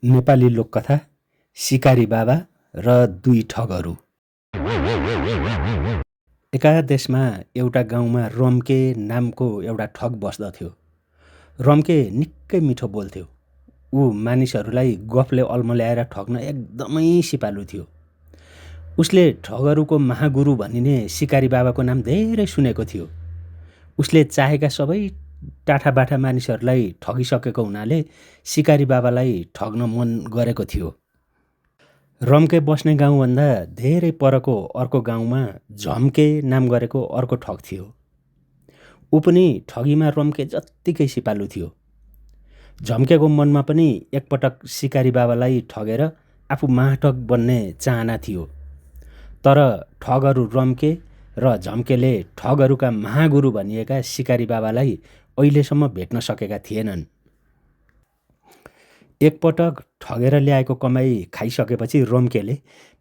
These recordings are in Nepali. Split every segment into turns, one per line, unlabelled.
नेपाली लोककथा सिकारी बाबा र दुई ठगहरू। एका देशमा एउटा गाउँमा रम्के नामको एउटा ठग बस्दथ्यो। रम्के निकै मिठो बोल्थ्यो। ऊ मानिसहरूलाई गफले अल्मल्याएर ठग्न एकदमै सिपालु थियो। उसले ठगहरूको महागुरु भनिने सिकारी बाबाको नाम धेरै सुनेको थियो। उसले चाहेका सबै टाठाबाठा मानिसहरूलाई ठगिसकेको हुनाले सिकारी बाबालाई ठग्न मन गरेको थियो। रम्के बस्ने गाउँभन्दा धेरै परको अर्को गाउँमा झम्के नाम गरेको अर्को ठग थियो। ऊ पनि ठगीमा रम्के जत्तिकै सिपालु थियो। झम्केको मनमा पनि एकपटक सिकारी बाबालाई ठगेर आफू महाठग बन्ने चाहना थियो। तर ठगहरू रम्के र झम्केले ठगहरूका महागुरु भनिएका सिकारी बाबालाई अहिलेसम्म भेट्न सकेका थिएनन्। एकपटक ठगेर ल्याएको कमाई खाइसकेपछि रम्केले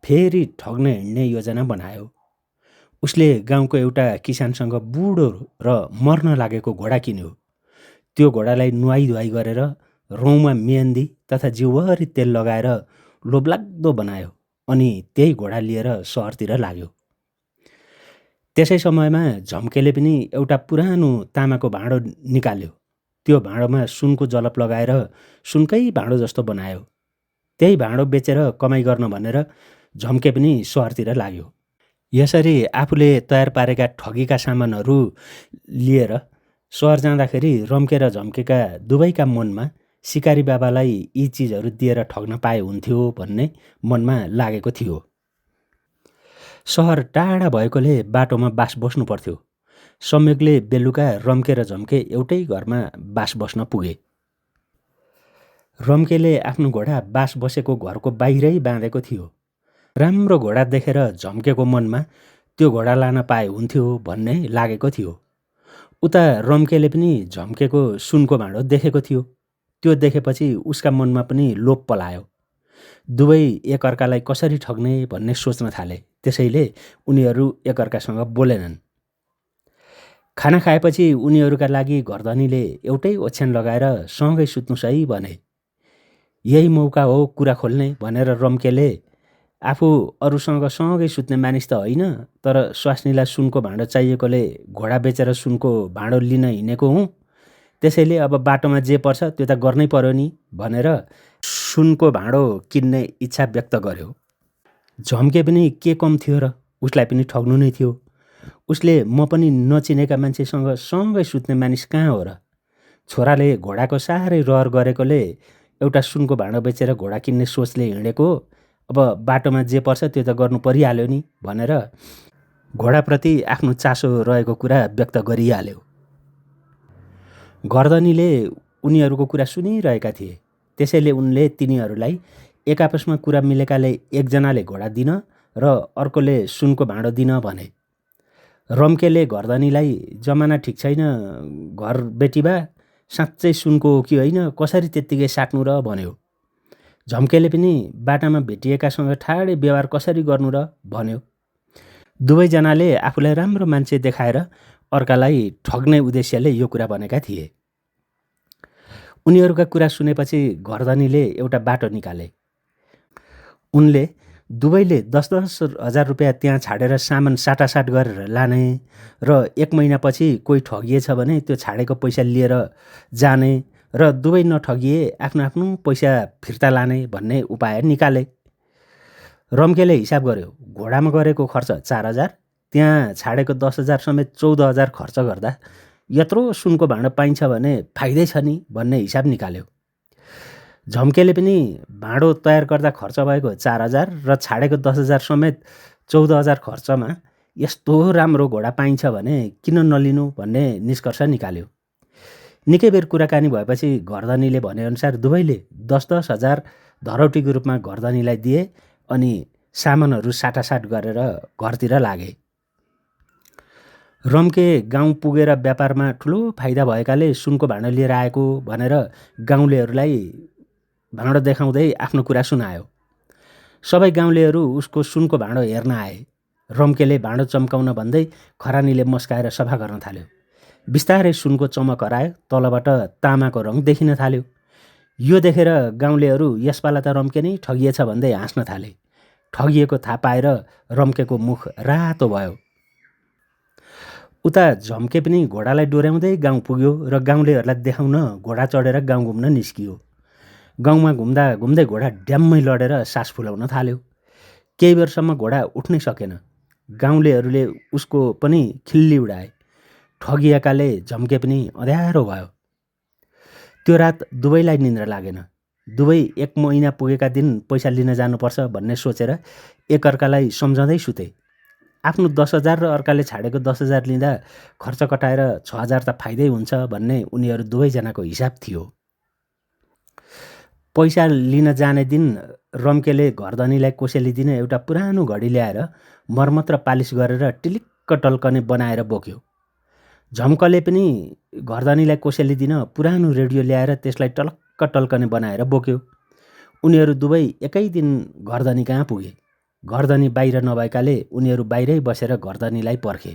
फेरि ठग्न हिँड्ने योजना बनायो। उसले गाउँको एउटा किसानसँग बुढो र मर्न लागेको घोडा किन्यो। त्यो घोडालाई नुहाई गरेर रौँमा मेहन्दी तथा जिउभरि तेल लगाएर लोभलाग्दो बनायो अनि त्यही घोडा लिएर सहरतिर लाग्यो। त्यसै समयमा झम्केले पनि एउटा पुरानो तामाको भाँडो निकाल्यो। त्यो भाँडोमा सुनको जलप लगाएर सुनकै भाँडो जस्तो बनायो। त्यही भाँडो बेचेर कमाई गर्न भनेर झम्के पनि सहरतिर लाग्यो। यसरी आफूले तयार पारेका ठगीका सामानहरू लिएर सहर जाँदाखेरि रम्के र झम्केका दुवैका मनमा सिकारी बाबालाई यी चिजहरू दिएर ठग्न पाए हुन्थ्यो भन्ने मनमा लागेको थियो। सहर टाढा भएकोले बाटोमा बास बस्नु पर्थ्यो। संयोगले बेलुका रम्के र झम्के एउटै घरमा बास बस्न पुगे। रम्केले आफ्नो घोडा बास बसेको घरको बाहिरै बाँधेको थियो। राम्रो घोडा देखेर झम्केको मनमा त्यो घोडा लान पाए हुन्थ्यो भन्ने लागेको थियो। उता रम्केले पनि झम्केको सुनको भाँडो देखेको थियो। त्यो देखेपछि उसका मनमा पनि लोभ पलायो। दुवै एकअर्कालाई कसरी ठग्ने भन्ने सोच्न थाले। त्यसैले उनीहरू एकअर्कासँग बोलेनन्। खाना खाएपछि उनीहरूका लागि घरधनीले एउटै ओछ्यान लगाएर सँगै सुत्नु सही भने। यही मौका हो कुरा खोल्ने भनेर रम्केले आफू अरूसँग सँगै सुत्ने मानिस त होइन, तर स्वास्नीलाई सुनको भाँडो चाहिएकोले घोडा बेचेर सुनको भाँडो लिन हिँडेको हुँ। त्यसैले अब बाटोमा जे पर्छ त्यो त गर्नै पर्यो नि भनेर सुनको भाँडो किन्ने इच्छा व्यक्त गर्यो। झम्के पनि के कम थियो र, उसलाई पनि ठग्नु नै थियो। उसले म पनि नचिनेका मान्छेसँग सँगै सुत्ने मानिस कहाँ हो र। छोराले घोडाको साह्रै रहर गरेकोले एउटा सुनको भाँडो बेचेर घोडा किन्ने सोचले हिँडेको, अब बाटोमा जे पर्छ त्यो त गर्नु परिहाल्यो नि भनेर घोडाप्रति आफ्नो चासो रहेको कुरा व्यक्त गरिहाल्यो। घरधनीले उनीहरूको कुरा सुनिरहेका थिए। त्यसैले उनले तिनीहरूलाई एक आपसमा कुरा मिलेकाले एकजनाले घोडा दिन र अर्कोले सुनको भाँडो दिन भने। रम्केले घरधनीलाई जमाना ठिक छैन, घर बेटीबा साँच्चै सुनको हो कि होइन, कसरी त्यत्तिकै साट्नु र भन्यो। झम्केले पनि बाटामा भेटिएकासँग ठाडै व्यवहार कसरी गर्नु र भन्यो। दुवैजनाले आफूलाई राम्रो मान्छे देखाएर अर्कालाई ठग्ने उद्देश्यले यो कुरा भनेका थिए। उनीहरूका कुरा सुनेपछि घरधनीले एउटा बाटो निकाले। उनले दुवैले 10-10 हजार रुपियाँ त्यहाँ छाडेर सामान साटासाट गरेर लाने र 1 महिनापछि कोही ठगिएछ भने त्यो छाडेको पैसा लिएर जाने र दुवै नठगिए आफ्नो आफ्नो पैसा फिर्ता लाने भन्ने उपाय निकाले। रम्केले हिसाब गर्यो, घोडामा गरेको खर्च 4,000, त्यहाँ छाडेको 10,000 समेत 14,000 खर्च गर्दा यत्रो सुनको भाँडो पाइन्छ भने फाइदै छ नि भन्ने हिसाब निकाल्यो। झम्केले पनि भाँडो तयार गर्दा खर्च भएको 4,000 र छाडेको 10,000 समेत 14,000 खर्चमा यस्तो राम्रो घोडा पाइन्छ भने किन नलिनु भन्ने निष्कर्ष निकाल्यो। निकै बेर कुराकानी भएपछि घरधनीले भनेअनुसार दुवैले 10-10 हजार धरौटीको रूपमा घरधनीलाई दिए अनि सामानहरू साटासाट गरेर घरतिर लागे। रम्के गाउँ पुगेर व्यापारमा ठुलो फाइदा भएकाले सुनको भाँडो लिएर आएको भनेर गाउँलेहरूलाई भाँडो देखाउँदै आफ्नो कुरा सुनायो। सबै गाउँलेहरू उसको सुनको भाँडो हेर्न आए। रम्केले भाँडो चम्काउन भन्दै खरानीले मस्काएर सफा गर्न थाल्यो। बिस्तारै सुनको चमक हरायो, तलबाट तामाको रङ देखिन थाल्यो। यो देखेर गाउँलेहरू यसपाला त रम्के नै ठगिएछ भन्दै हाँस्न थाले। ठगिएको थाहा पाएर रम्केको मुख रातो भयो। उता झम्के पनि घोडालाई डोर्याउँदै गाउँ पुग्यो र गाउँलेहरूलाई देखाउन घोडा चढेर गाउँ घुम्न निस्कियो। गाउँमा घुम्दा घुम्दै घोडा ड्याम्मै लडेर सास फुलाउन थाल्यो। केही बेरसम्म घोडा उठ्नै सकेन। गाउँलेहरूले उसको पनि खिल्ली उडाए। ठगिएकाले झम्के पनि अँध्यारो भयो। त्यो रात दुवैलाई निन्द्रा लागेन। दुवै 1 महिना पुगेका दिन पैसा लिन जानुपर्छ भन्ने सोचेर एकअर्कालाई सम्झँदै सुते। आफ्नो 10,000 र अर्काले छाडेको 10,000 लिँदा खर्च कटाएर 6,000 त फाइदै हुन्छ भन्ने उनीहरू दुवैजनाको हिसाब थियो। पैसा लिन जाने दिन रम्केले घरधनीलाई कोसेली दिन एउटा पुरानो घडी ल्याएर मर्मत र पालिस गरेर टिलिक्क टल्कने बनाएर बोक्यो। झम्कले पनि घरधनीलाई कोसेली दिन पुरानो रेडियो ल्याएर त्यसलाई टलक्क टल्कने बनाएर बोक्यो। उनीहरू दुवै एकै दिन घरधनी कहाँ पुगे। घरधनी बाहिर नभएकाले उनीहरू बाहिरै बसेर घरधनीलाई पर्खे।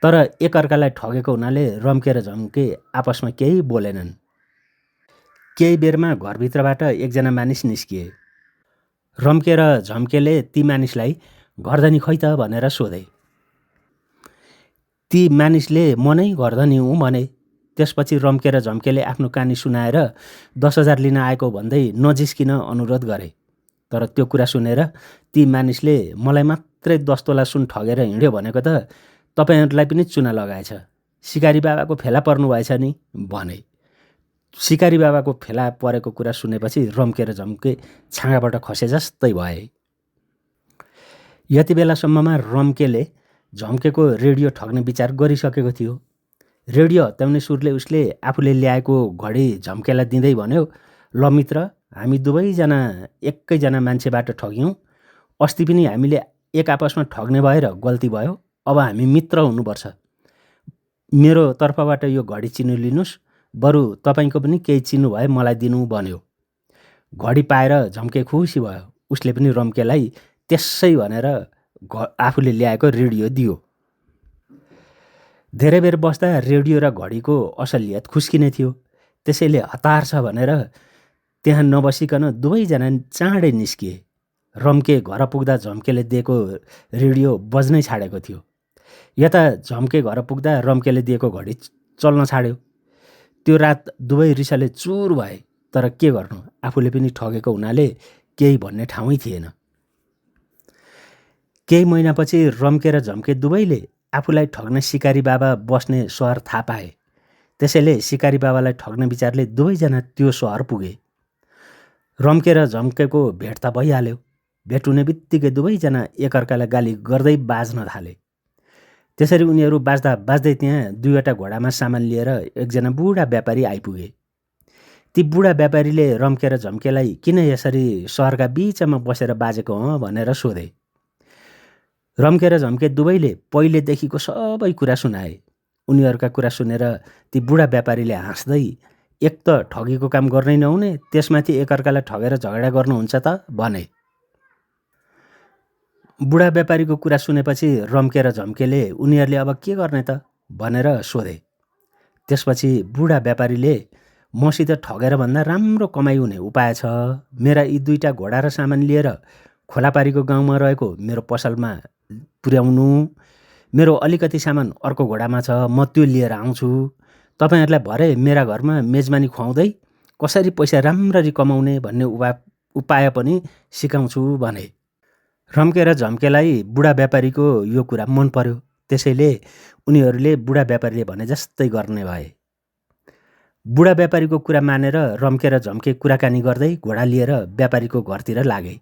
तर एकअर्कालाई ठगेको हुनाले रम्के र झम्के आपसमा केही बोलेनन्। केही बेरमा घरभित्रबाट एकजना मानिस निस्किए। रम्के र झम्केले ती मानिसलाई घरधनी खै त भनेर सोधे। ती मानिसले म नै घरधनी हुँ भने। त्यसपछि रम्के र झम्केले आफ्नो कहानी सुनाएर 10,000 लिन आएको भन्दै नजिस्किन अनुरोध गरे। तर त्यो कुरा सुनेर ती मानिसले मलाई मात्रै 10 तोला सुन ठगेर हिँड्यो भनेको त तपाईहरुलाई पनि चुना लगाएछ। सिकारी बाबाको फेला पर्नु भएछ नि भने। सिकारी बाबाको फेला परेको कुरा सुनेपछि रम्के र झम्के छाँगाबाट खसे जस्तै भए। यति बेलासम्ममा रम्केले झम्केको रेडियो ठग्ने विचार गरिसकेको थियो। रेडियो हत्याउने सुरले उसले आफूले ल्याएको घडी झम्केलाई दिँदै भन्यो, ल मित्र, हामी दुवैजना एकैजना मान्छेबाट ठग्यौं। अस्ति पनि हामीले एक आपसमा ठग्ने भएर गल्ती भयो। अब हामी मित्र हुनुपर्छ। मेरो तर्फबाट यो घडी चिन्नु लिनुस्, बरु तपाईको पनि केही चिन्नु भए मलाई दिनु भन्यो। घडी पाएर झम्के खुसी भयो। उसले पनि रम्केलाई त्यसै भनेर आफूले ल्याएको रेडियो दियो। धेरै बेर बस्दा रेडियो र घडीको असलियत खुस्किने थियो। त्यसैले हतार छ भनेर त्यहाँ नबसिकन दुवैजना चाँडै निस्किए। रम्के घर पुग्दा झम्केले दिएको रेडियो बज्नै छाडेको थियो। यता झम्के घर पुग्दा रम्केले दिएको घडी चल्न छाड्यो। त्यो रात दुवै रिसले चुर भए। तर के गर्नु, आफूले पनि ठगेको हुनाले केही भन्ने ठाउँै थिएन। केही महिनापछि रम्के र झम्के दुवैले आफूलाई ठग्ने सिकारी बाबा बस्ने सहर थाहा पाए। त्यसैले सिकारी बाबालाई ठग्ने विचारले दुवैजना त्यो सहर पुगे। रम्के र झम्केको भेट त भइहाल्यो। भेट हुने बित्तिकै दुवैजना एकअर्कालाई गाली गर्दै बाज्न थाले। त्यसरी उनीहरू बाज्दा बाज्दै त्यहाँ दुईवटा घोडामा सामान लिएर एकजना बुढा व्यापारी आइपुगे। ती बुढा व्यापारीले रम्के र झम्केलाई किन यसरी सहरका बीचमा बसेर बाजेको हँ भनेर सोधे। रम्के र झम्के दुवैले पहिलेदेखिको सबै कुरा सुनाए। उनीहरूका कुरा सुनेर ती बुढा व्यापारीले हाँस्दै, एक त ठगीको काम गर्नै नहुने, त्यसमाथि एकअर्कालाई ठगेर झगडा गर्नुहुन्छ त भने। बुढा व्यापारीको कुरा सुनेपछि रम्के र झम्केले उनीहरूले अब के गर्ने त भनेर सोधे। त्यसपछि बुढा व्यापारीले मसित ठगेर भन्दा राम्रो कमाइ हुने उपाय छ। मेरा यी दुईटा घोडा र सामान लिएर खोलापारीको गाउँमा रहेको मेरो पसलमा पुर्याउनु। मेरो अलिकति सामान अर्को घोडामा छ, म त्यो लिएर आउँछु। तपाईहरुलाई भरे मेरा घरमा मेजमानी खुवाउँदै कसरी पैसा राम्ररी कमाउने भन्ने उपाय पनि सिकाउँछु भने। रम्के र झम्केलाई बुढा व्यापारीको यो कुरा मन पर्यो। त्यसैले उनीहरूले बुढा व्यापारीले भने जस्तै गर्ने भए। बुढा व्यापारीको कुरा मानेर रम्के र झम्के कुराकानी गर्दै घोडा लिएर व्यापारीको घरतिर लागे।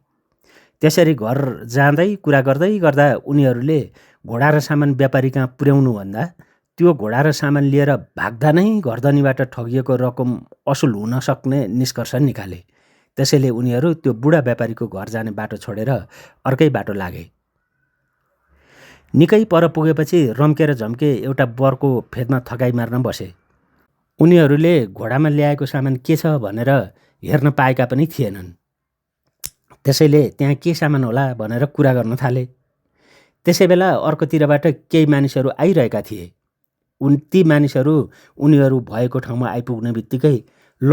त्यसरी घर जाँदै कुरा गर्दै गर्दा उनीहरूले घोडा र सामान व्यापारी कहाँ पुर्याउनु भन्दा त्यो घोडा र सामान लिएर भाग्दा नै घरधनीबाट ठगिएको रकम असुल हुन सक्ने निष्कर्ष निकाले। त्यसैले उनीहरू त्यो बुढा व्यापारीको घर जाने बाटो छोडेर अर्कै बाटो लागे। निकै पर पुगेपछि रम्के र झम्के एउटा बरको फेदमा थकाइ मार्न बसे। उनीहरूले घोडामा ल्याएको सामान के छ भनेर हेर्न पाएका पनि थिएनन्। त्यसैले त्यहाँ के सामान होला भनेर कुरा गर्न थाले। त्यसै बेला अर्कोतिरबाट केही मानिसहरू आइरहेका थिए। ती मानिसहरू उनीहरू भएको ठाउँमा आइपुग्ने बित्तिकै ल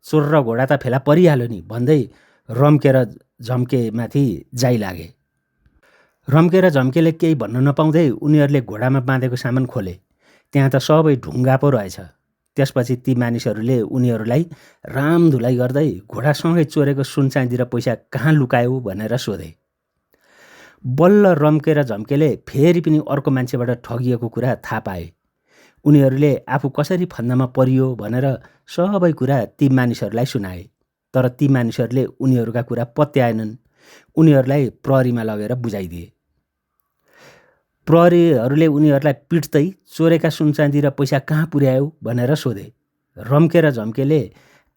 चोर र घोडा त फेला परिहाल्यो नि भन्दै रम्के र झम्केमाथि जाइलागे। रम्के र झम्केले केही भन्न नपाउँदै उनीहरूले घोडामा बाँधेको सामान खोले। त्यहाँ त सबै ढुङ्गा पो रहेछ। त्यसपछि ती मानिसहरूले उनीहरूलाई रामधुलाई गर्दै घोडासँगै चोरेको सुनचाँदी र पैसा कहाँ लुकायो भनेर सोधे। बल्ल रम्के र झम्केले फेरि पनि अर्को मान्छेबाट ठगिएको कुरा थाहा पाए। उनीहरूले आफू कसरी फन्दामा परियो भनेर सबै कुरा ती मानिसहरूलाई सुनाए। तर ती मानिसहरूले उनीहरूका कुरा पत्याएनन्। उनीहरूलाई प्रहरीमा लगेर बुझाइदिए। प्रहरीहरूले उनीहरूलाई पिट्दै चोरेका सुनचाँदी र पैसा कहाँ पुर्यायो भनेर सोधे। रम्के र झम्केले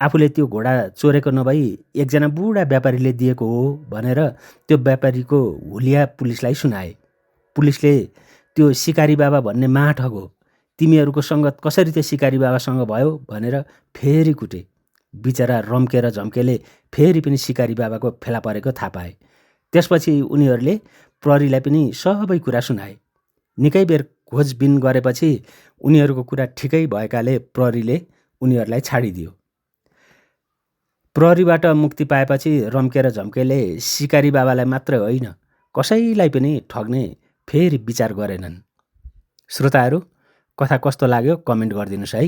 आफूले त्यो घोडा चोरेको नभई एकजना बुढा व्यापारीले दिएको हो भनेर त्यो व्यापारीको हुलिया पुलिसलाई सुनाए। पुलिसले त्यो सिकारी बाबा भन्ने महाठग हो, तिमीहरूको सङ्गत कसरी त्यो सिकारी बाबासँग भयो भनेर फेरि कुटे। बिचरा रम्के र झम्केले फेरि पनि सिकारी बाबाको फेला परेको थाहा पाए। त्यसपछि उनीहरूले प्रहरीलाई पनि सबै कुरा सुनाए। निकै बेर खोजबिन गरेपछि उनीहरूको कुरा ठिकै भएकाले प्रहरीले उनीहरूलाई छाडिदियो। प्रहरीबाट मुक्ति पाएपछि रम्के र झम्केले सिकारी बाबालाई मात्रै होइन कसैलाई पनि ठग्ने फेरि विचार गरेनन्। श्रोताहरू, कथा कस्तो लाग्यो कमेन्ट गरिदिनुहोस् है।